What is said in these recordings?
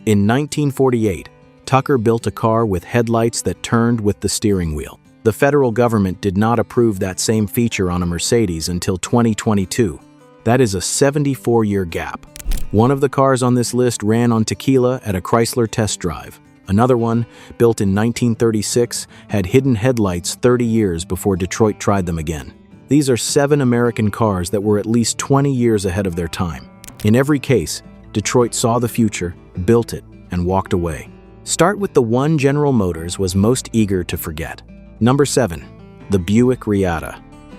In 1948, Tucker built a car with headlights that turned with the steering wheel. The federal government did not approve that same feature on a Mercedes until 2022. That is a 74-year gap. One of the cars on this list ran on Tequila at a Chrysler test drive. Another one, built in 1936, had hidden headlights 30 years before Detroit tried them again. These are 7 American cars that were at least 20 years ahead of their time. In every case, Detroit saw the future, built it, and walked away. Start with the one General Motors was most eager to forget. Number 7. The Buick Reatta.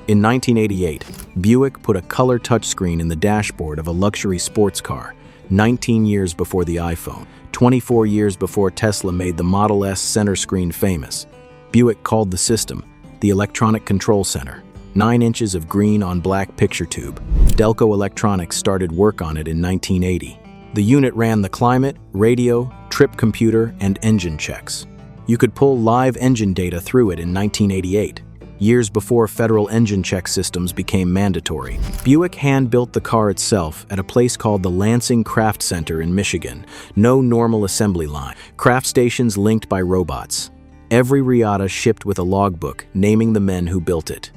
In 1988, Buick put a color touchscreen in the dashboard of a luxury sports car, 19 years before the iPhone, 24 years before Tesla made the Model S center screen famous. Buick called the system the Electronic Control Center. 9 inches of green on black picture tube. Delco Electronics started work on it in 1980. The unit ran the climate, radio, trip computer, and engine checks. You could pull live engine data through it in 1988, years before federal engine check systems became mandatory. Buick hand-built the car itself at a place called the Lansing Craft Center in Michigan. No normal assembly line. Craft stations linked by robots. Every Reatta shipped with a logbook naming the men who built it.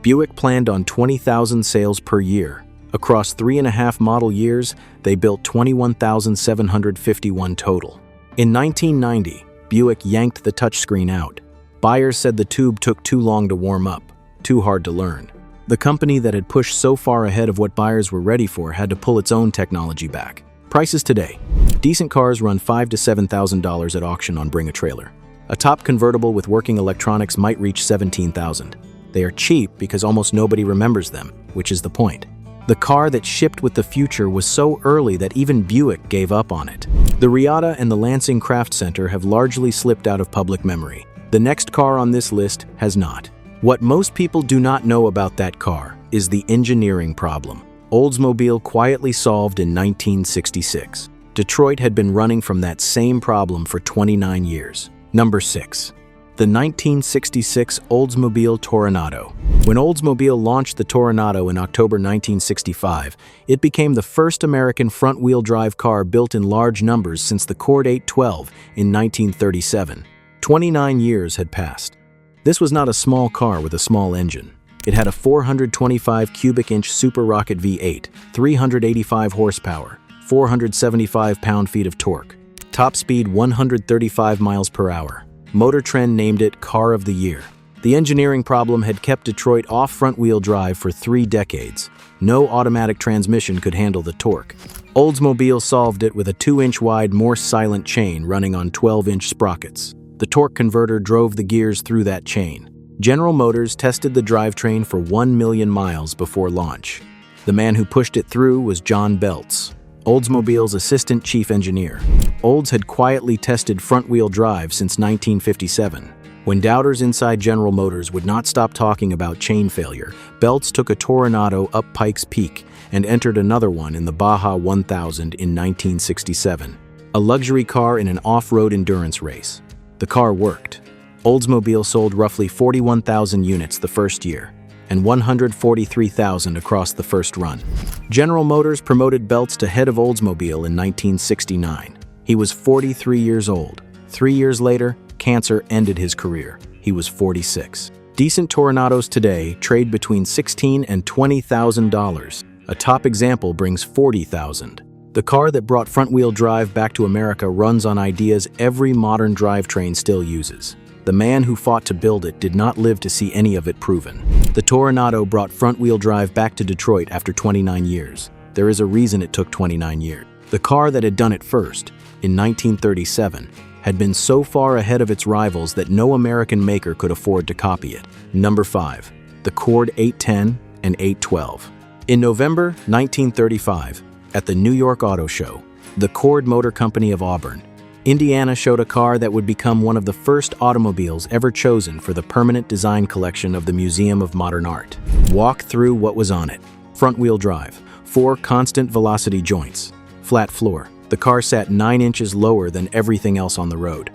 Buick planned on 20,000 sales per year. Across 3.5 model years, they built 21,751 total. In 1990, Buick yanked the touchscreen out. Buyers said the tube took too long to warm up, too hard to learn. The company that had pushed so far ahead of what buyers were ready for had to pull its own technology back. Prices today. Decent cars run $5,000 to $7,000 at auction on Bring a Trailer. A top convertible with working electronics might reach $17,000. They are cheap because almost nobody remembers them, which is the point. The car that shipped with the future was so early that even Buick gave up on it. The Reatta and the Lansing Craft Center have largely slipped out of public memory. The next car on this list has not. What most people do not know about that car is the engineering problem. Oldsmobile quietly solved in 1966. Detroit had been running from that same problem for 29 years. Number 6. The 1966 Oldsmobile Toronado. When Oldsmobile launched the Toronado in October 1965, it became the first American front-wheel drive car built in large numbers since the Cord 812 in 1937. 29 years had passed. This was not a small car with a small engine. It had a 425 cubic inch Super Rocket V8, 385 horsepower, 475 pound-feet of torque. Top speed 135 miles per hour. Motor Trend named it Car of the Year. The engineering problem had kept Detroit off front-wheel drive for 3 decades. No automatic transmission could handle the torque. Oldsmobile solved it with a 2-inch wide Morse silent chain running on 12-inch sprockets. The torque converter drove the gears through that chain. General Motors tested the drivetrain for 1 million miles before launch. The man who pushed it through was John Belts, Oldsmobile's assistant chief engineer. Olds had quietly tested front-wheel drive since 1957. When doubters inside General Motors would not stop talking about chain failure, Belts took a Toronado up Pikes Peak and entered another one in the Baja 1000 in 1967, a luxury car in an off-road endurance race. The car worked. Oldsmobile sold roughly 41,000 units the first year, and 143,000 across the first run. General Motors promoted Belts to head of Oldsmobile in 1969. He was 43 years old. 3 years later, cancer ended his career. He was 46. Decent Toronados today trade between $16,000 and $20,000. A top example brings $40,000. The car that brought front-wheel drive back to America runs on ideas every modern drivetrain still uses. The man who fought to build it did not live to see any of it proven. The Toronado brought front-wheel drive back to Detroit after 29 years. There is a reason it took 29 years. The car that had done it first, in 1937, had been so far ahead of its rivals that no American maker could afford to copy it. Number 5. The Cord 810 and 812. In November 1935, at the New York Auto Show, the Cord Motor Company of Auburn, Indiana showed a car that would become one of the first automobiles ever chosen for the permanent design collection of the Museum of Modern Art. Walk through what was on it. Front-wheel drive, 4 constant velocity joints, flat floor. The car sat 9 inches lower than everything else on the road.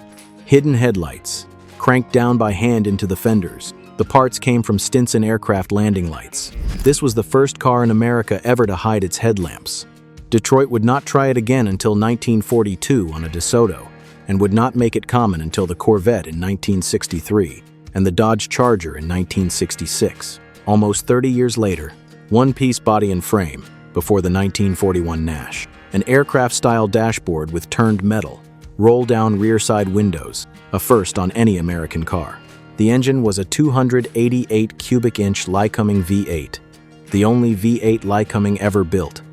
Hidden headlights, cranked down by hand into the fenders. The parts came from Stinson aircraft landing lights. This was the first car in America ever to hide its headlamps. Detroit would not try it again until 1942 on a DeSoto, and would not make it common until the Corvette in 1963 and the Dodge Charger in 1966. Almost 30 years later, one-piece body and frame before the 1941 Nash. An aircraft-style dashboard with turned metal, roll-down rear-side windows, a first on any American car. The engine was a 288 cubic inch Lycoming V8, the only V8 Lycoming ever built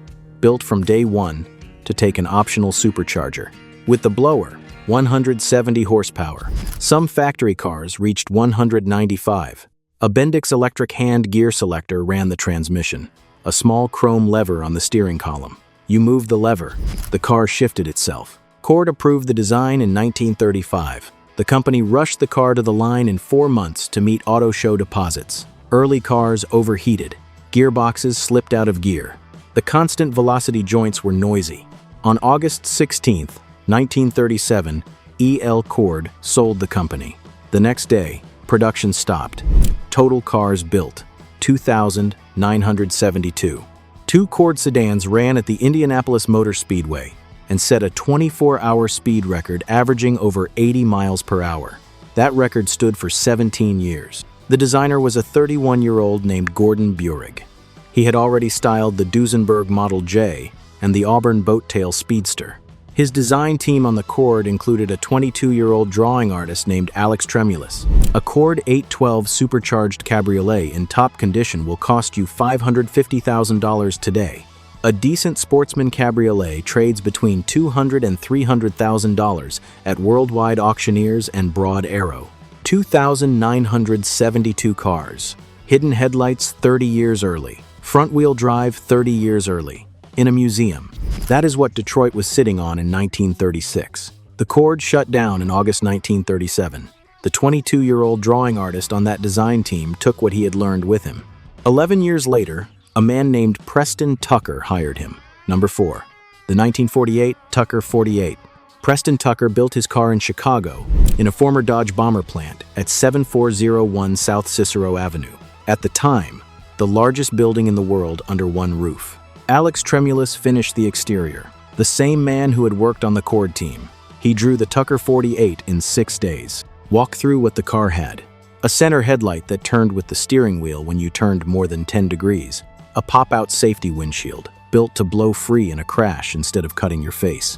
from day one to take an optional supercharger. With the blower, 170 horsepower. Some factory cars reached 195. A Bendix electric hand gear selector ran the transmission, a small chrome lever on the steering column. You moved the lever, the car shifted itself. Cord approved the design in 1935. The company rushed the car to the line in 4 months to meet auto show deposits. Early cars overheated. Gearboxes slipped out of gear. The constant velocity joints were noisy. On August 16, 1937, E.L. Cord sold the company. The next day, production stopped. Total cars built, 2,972. 2 Cord sedans ran at the Indianapolis Motor Speedway and set a 24-hour speed record averaging over 80 miles per hour. That record stood for 17 years. The designer was a 31-year-old named Gordon Buick. He had already styled the Duesenberg Model J and the Auburn Boattail Speedster. His design team on the Cord included a 22-year-old drawing artist named Alex Tremulous. A Cord 812 supercharged cabriolet in top condition will cost you $550,000 today. A decent sportsman cabriolet trades between $200,000 and $300,000 at worldwide auctioneers and Broad Arrow. 2,972 cars. Hidden headlights 30 years early. Front-wheel drive 30 years early. In a museum. That is what Detroit was sitting on in 1936. The Cord shut down in August 1937. The 22-year-old drawing artist on that design team took what he had learned with him. 11 years later, a man named Preston Tucker hired him. Number 4. The 1948 Tucker 48. Preston Tucker built his car in Chicago, in a former Dodge Bomber plant at 7401 South Cicero Avenue. At the time, the largest building in the world under one roof. Alex Tremulous finished the exterior. The same man who had worked on the Cord team. He drew the Tucker 48 in 6 days. Walk through what the car had. A center headlight that turned with the steering wheel when you turned more than 10 degrees. A pop-out safety windshield, built to blow free in a crash instead of cutting your face.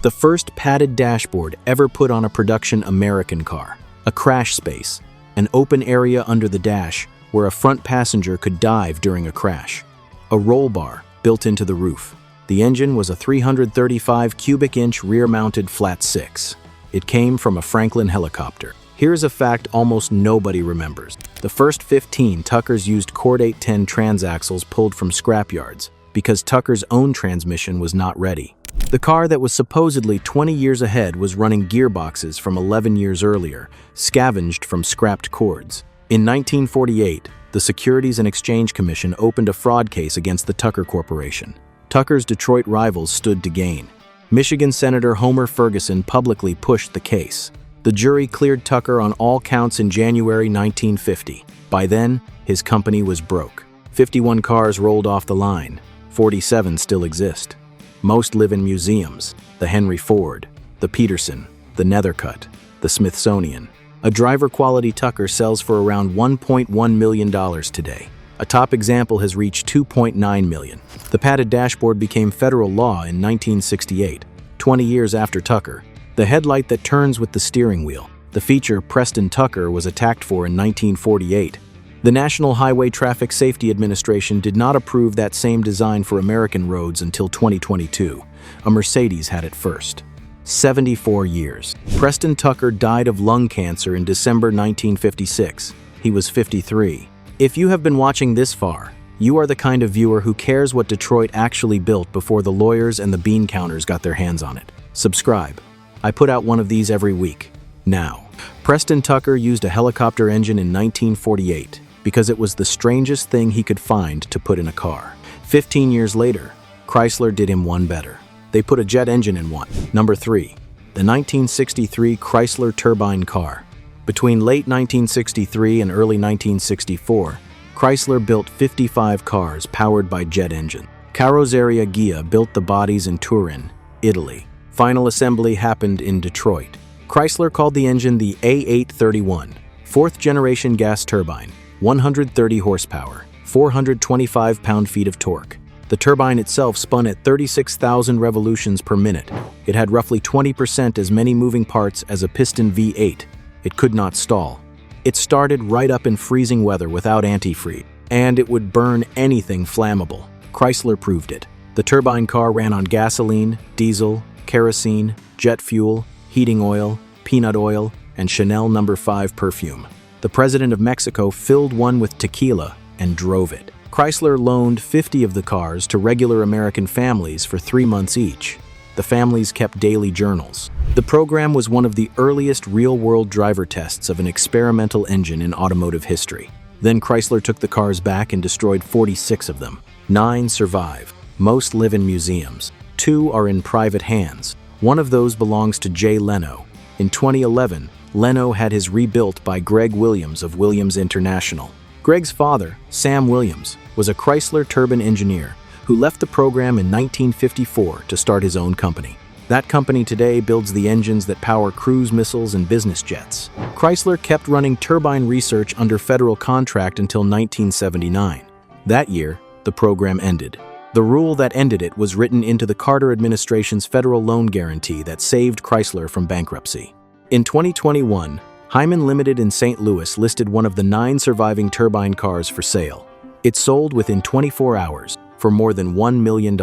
The first padded dashboard ever put on a production American car. A crash space, an open area under the dash where a front passenger could dive during a crash. A roll bar built into the roof. The engine was a 335 cubic inch rear-mounted flat 6. It came from a Franklin helicopter. Here's a fact almost nobody remembers. The first 15 Tuckers used Cord 810 transaxles pulled from scrapyards because Tucker's own transmission was not ready. The car that was supposedly 20 years ahead was running gearboxes from 11 years earlier, scavenged from scrapped Cords. In 1948, the Securities and Exchange Commission opened a fraud case against the Tucker Corporation. Tucker's Detroit rivals stood to gain. Michigan Senator Homer Ferguson publicly pushed the case. The jury cleared Tucker on all counts in January 1950. By then, his company was broke. 51 cars rolled off the line. 47 still exist. Most live in museums: the Henry Ford, the Peterson, the Nethercutt, the Smithsonian. A driver-quality Tucker sells for around $1.1 million today. A top example has reached $2.9 million. The padded dashboard became federal law in 1968, 20 years after Tucker. The headlight that turns with the steering wheel, the feature Preston Tucker was attacked for in 1948. The National Highway Traffic Safety Administration did not approve that same design for American roads until 2022. A Mercedes had it first. 74 years. Preston Tucker died of lung cancer in December 1956. He was 53. If you have been watching this far, you are the kind of viewer who cares what Detroit actually built before the lawyers and the bean counters got their hands on it. Subscribe. I put out one of these every week. Now, Preston Tucker used a helicopter engine in 1948 because it was the strangest thing he could find to put in a car. 15 years later, Chrysler did him one better. They put a jet engine in one. Number 3. The 1963 Chrysler turbine car. Between late 1963 and early 1964, Chrysler built 55 cars powered by jet engine. Carrozzeria Ghia built the bodies in Turin, Italy. Final assembly happened in Detroit. Chrysler called the engine the A831, fourth-generation gas turbine, 130 horsepower, 425 pound-feet of torque. The turbine itself spun at 36,000 revolutions per minute. It had roughly 20% as many moving parts as a piston V8. It could not stall. It started right up in freezing weather without antifreeze, and it would burn anything flammable. Chrysler proved it. The turbine car ran on gasoline, diesel, kerosene, jet fuel, heating oil, peanut oil, and Chanel No. 5 perfume. The president of Mexico filled one with tequila and drove it. Chrysler loaned 50 of the cars to regular American families for 3 months each. The families kept daily journals. The program was one of the earliest real-world driver tests of an experimental engine in automotive history. Then Chrysler took the cars back and destroyed 46 of them. 9 survive. Most live in museums. 2 are in private hands. One of those belongs to Jay Leno. In 2011, Leno had his rebuilt by Greg Williams of Williams International. Greg's father, Sam Williams, was a Chrysler turbine engineer who left the program in 1954 to start his own company. That company today builds the engines that power cruise missiles and business jets. Chrysler kept running turbine research under federal contract until 1979. That year, the program ended. The rule that ended it was written into the Carter administration's federal loan guarantee that saved Chrysler from bankruptcy. In 2021, Hyman Limited in St. Louis listed one of the 9 surviving turbine cars for sale. It sold within 24 hours for more than $1 million.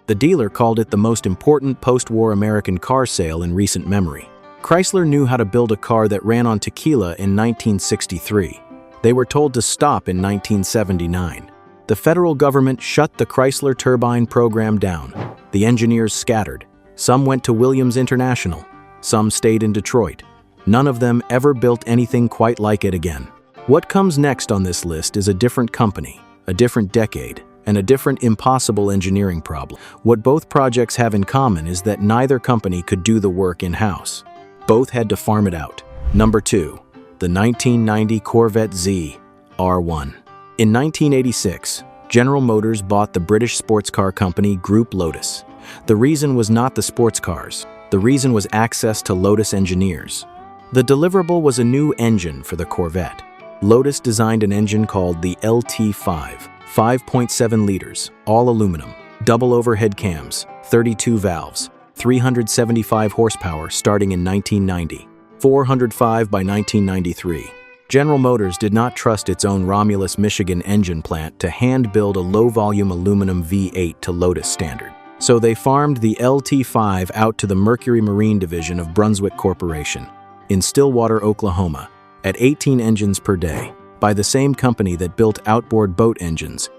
The dealer called it the most important post-war American car sale in recent memory. Chrysler knew how to build a car that ran on tequila in 1963. They were told to stop in 1979. The federal government shut the Chrysler turbine program down. The engineers scattered. Some went to Williams International. Some stayed in Detroit. None of them ever built anything quite like it again. What comes next on this list is a different company, a different decade, and a different impossible engineering problem. What both projects have in common is that neither company could do the work in-house. Both had to farm it out. Number 2, the 1990 Corvette Z R1. In 1986, General Motors bought the British sports car company Group Lotus. The reason was not the sports cars. The reason was access to Lotus engineers. The deliverable was a new engine for the Corvette. Lotus designed an engine called the LT5, 5.7 liters, all aluminum, double overhead cams, 32 valves, 375 horsepower starting in 1990, 405 by 1993. General Motors did not trust its own Romulus, Michigan engine plant to hand-build a low-volume aluminum V8 to Lotus standard. So they farmed the LT5 out to the Mercury Marine division of Brunswick Corporation in Stillwater, Oklahoma, at 18 engines per day, by the same company that built outboard boat engines.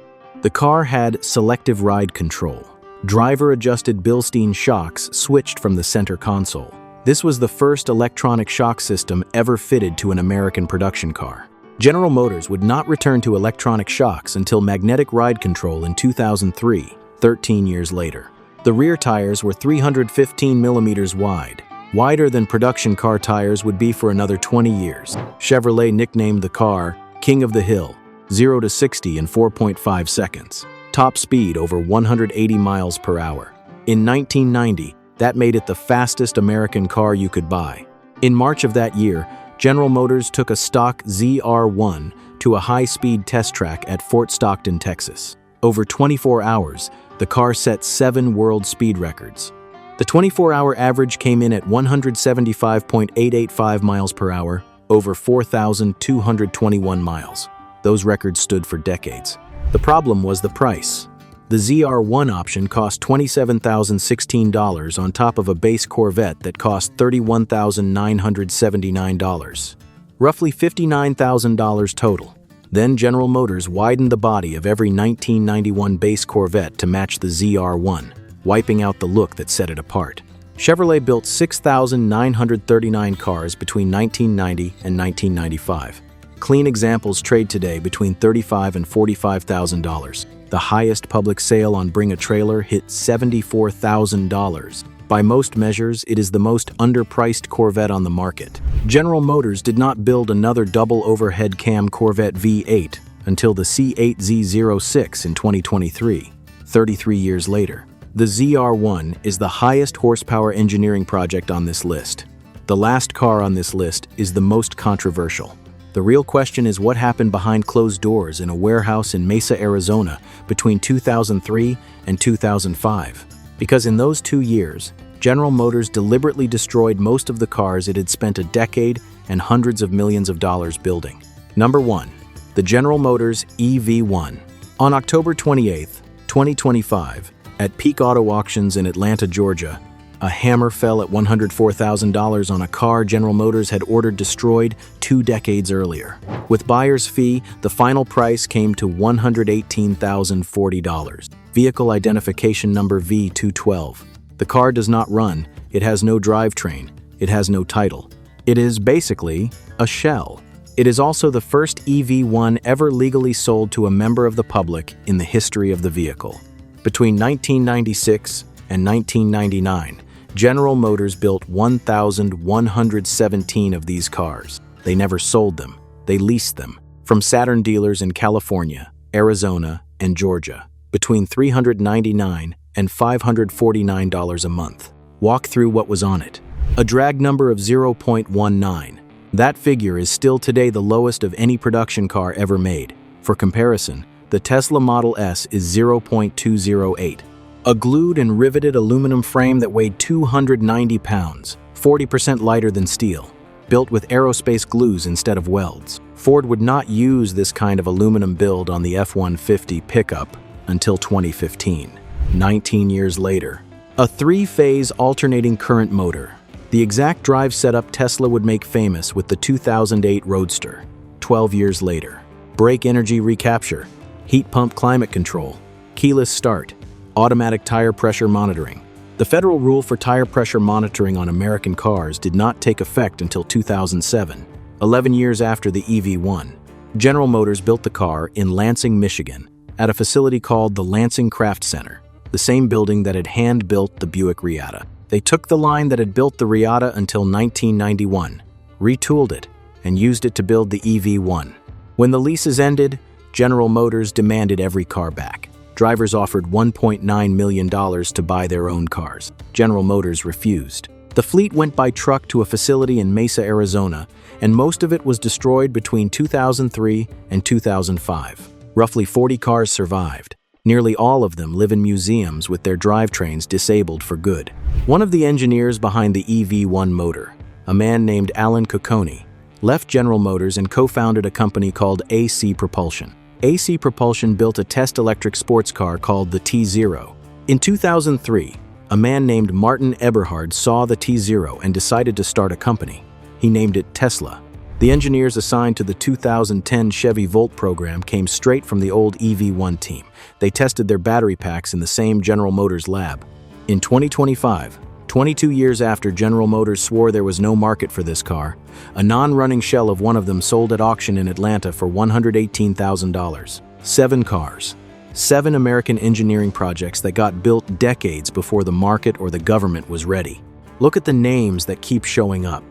The car had selective ride control. Driver-adjusted Bilstein shocks switched from the center console. This was the first electronic shock system ever fitted to an American production car. General Motors would not return to electronic shocks until magnetic ride control in 2003, 13 years later. The rear tires were 315 millimeters wide, wider than production car tires would be for another 20 years. Chevrolet nicknamed the car King of the Hill, 0 to 60 in 4.5 seconds. Top speed over 180 miles per hour. In 1990, that made it the fastest American car you could buy. In March of that year, General Motors took a stock ZR1 to a high-speed test track at Fort Stockton, Texas. Over 24 hours, the car set 7 world speed records. The 24-hour average came in at 175.885 miles per hour, over 4,221 miles. Those records stood for decades. The problem was the price. The ZR1 option cost $27,016 on top of a base Corvette that cost $31,979, roughly $59,000 total. Then General Motors widened the body of every 1991 base Corvette to match the ZR1, wiping out the look that set it apart. Chevrolet built 6,939 cars between 1990 and 1995. Clean examples trade today between $35,000 and $45,000. The highest public sale on Bring a Trailer hit $74,000. By most measures, it is the most underpriced Corvette on the market. General Motors did not build another double overhead cam Corvette V8 until the C8Z06 in 2023. 33 years later. The ZR1 is the highest horsepower engineering project on this list. The last car on this list is the most controversial. The real question is what happened behind closed doors in a warehouse in Mesa, Arizona between 2003 and 2005. Because in those 2 years, General Motors deliberately destroyed most of the cars it had spent a decade and hundreds of millions of dollars building. Number 1. The General Motors EV1. On October 28, 2025, at Peak Auto Auctions in Atlanta, Georgia, a hammer fell at $104,000 on a car General Motors had ordered destroyed 2 decades earlier. With buyer's fee, the final price came to $118,040. Vehicle identification number V212. The car does not run, it has no drivetrain, it has no title. It is basically a shell. It is also the first EV1 ever legally sold to a member of the public in the history of the vehicle. Between 1996 and 1999, General Motors built 1,117 of these cars. They never sold them, they leased them from Saturn dealers in California, Arizona, and Georgia, between $399 and $549 a month. Walk through what was on it. A drag number of 0.19. That figure is still today the lowest of any production car ever made. For comparison, the Tesla Model S is 0.208. A glued and riveted aluminum frame that weighed 290 pounds, 40% lighter than steel, built with aerospace glues instead of welds. Ford would not use this kind of aluminum build on the F-150 pickup until 2015. 19 years later, a 3-phase alternating current motor, the exact drive setup Tesla would make famous with the 2008 Roadster. 12 years later, brake energy recapture, heat pump climate control, keyless start, automatic tire pressure monitoring. The federal rule for tire pressure monitoring on American cars did not take effect until 2007, 11 years after the EV1. General Motors built the car in Lansing, Michigan, at a facility called the Lansing Craft Center, the same building that had hand-built the Buick Reatta. They took the line that had built the Reatta until 1991, retooled it, and used it to build the EV1. When the leases ended, General Motors demanded every car back. Drivers offered $1.9 million to buy their own cars. General Motors refused. The fleet went by truck to a facility in Mesa, Arizona, and most of it was destroyed between 2003 and 2005. Roughly 40 cars survived. Nearly all of them live in museums with their drivetrains disabled for good. One of the engineers behind the EV1 motor, a man named Alan Cocconi, left General Motors and co-founded a company called AC Propulsion. AC Propulsion built a test electric sports car called the T0. In 2003, a man named Martin Eberhard saw the T0 and decided to start a company. He named it Tesla. The engineers assigned to the 2010 Chevy Volt program came straight from the old EV1 team. They tested their battery packs in the same General Motors lab. In 2025, 22 years after General Motors swore there was no market for this car, a non-running shell of one of them sold at auction in Atlanta for $118,000. 7 cars. 7 American engineering projects that got built decades before the market or the government was ready. Look at the names that keep showing up.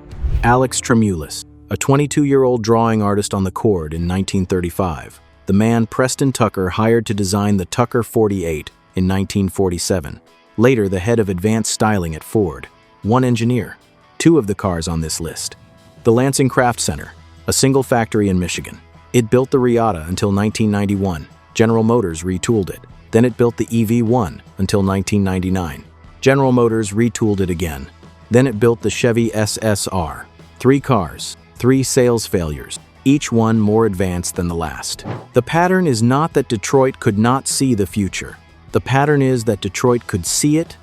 Alex Tremulis, a 22-year-old drawing artist on the Cord in 1935. The man Preston Tucker hired to design the Tucker 48 in 1947. Later, the head of advanced styling at Ford. 1 engineer. 2 of the cars on this list. The Lansing Craft Center, a single factory in Michigan. It built the Reatta until 1991. General Motors retooled it. Then it built the EV1 until 1999. General Motors retooled it again. Then it built the Chevy SSR. 3 cars, 3 sales failures, each one more advanced than the last. The pattern is not that Detroit could not see the future. The pattern is that Detroit could see it,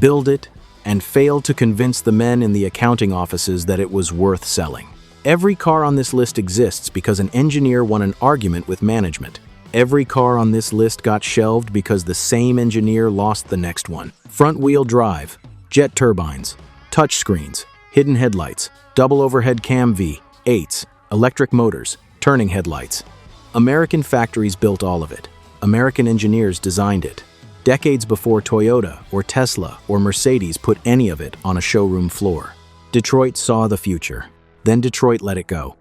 build it, and fail to convince the men in the accounting offices that it was worth selling. Every car on this list exists because an engineer won an argument with management. Every car on this list got shelved because the same engineer lost the next one. Front-wheel drive, jet turbines, touchscreens, hidden headlights, double overhead cam V8s, electric motors, turning headlights. American factories built all of it. American engineers designed it. Decades before Toyota or Tesla or Mercedes put any of it on a showroom floor. Detroit saw the future. Then Detroit let it go.